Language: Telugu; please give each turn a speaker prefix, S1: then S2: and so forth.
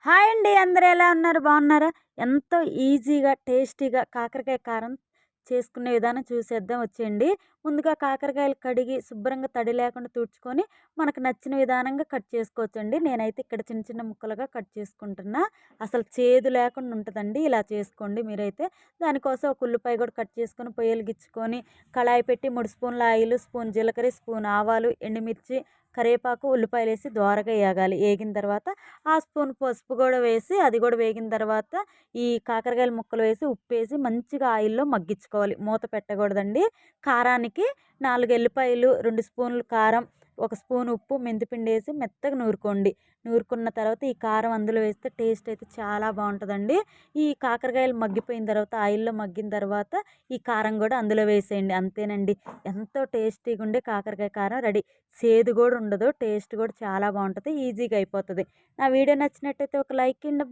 S1: హాయ్ అండి. అందరూ ఎలా ఉన్నారు? బాగున్నారా? ఎంతో ఈజీగా, టేస్టీగా కాకరకాయ కారం చేసుకునే విధానం చూసేద్దాం వచ్చేయండి. ముందుగా కాకరకాయలు కడిగి శుభ్రంగా తడి లేకుండా తుడుచుకొని, మనకు నచ్చిన విధానంగా కట్ చేసుకోవచ్చండి. నేనైతే ఇక్కడ చిన్న చిన్న ముక్కలుగా కట్ చేసుకుంటున్నా. అసలు చేదు లేకుండా ఉంటదండి. ఇలా చేసుకోండి మీరైతే. దానికోసం ఒక ఉల్లిపాయ కూడా కట్ చేసుకొని పొయ్యి వెలిగించుకొని, కళాయి పెట్టి 3 స్పూన్ల ఆయిలు, స్పూన్ జీలకర్ర, స్పూన్ ఆవాలు, ఎండుమిర్చి, కరివేపాకు, ఉల్లిపాయలేసి దోరగా ఏగాలి. ఏగిన తర్వాత ఆ స్పూన్ పసుపు గూడా వేసి, అది గూడా వేగిన తర్వాత ఈ కాకరకాయల ముక్కలు వేసి, ఉప్పేసి మంచిగా ఆయిల్‌లో మగ్గించుకోవాలి. మూత పెట్టకూడదండి. కారానికి 4 ఎల్లిపాయలు, 2 స్పూన్లు కారం, ఒక స్పూన్ ఉప్పు, మెంతిపిండేసి మెత్తగా నూరుకోండి. నూరుకున్న తర్వాత ఈ కారం అందులో వేస్తే టేస్ట్ అయితే చాలా బావుంటదండి. ఈ కాకరకాయలు మగ్గిపోయిన తర్వాత ఆయిల్‌లో మగ్గిన తర్వాత ఈ కారం గూడా అందులో వేసేయండి. అంతేనండి. ఎంతో టేస్టీగుండే కాకరకాయ కారం రెడీ. చేదు గూడా ఉండదు. టేస్ట్ గూడా చాలా బావుంటది. ఈజీగా అయిపోతది. నా వీడియో నచ్చినట్టయితే ఒక లైక్ ఇయ్యండబ్బా.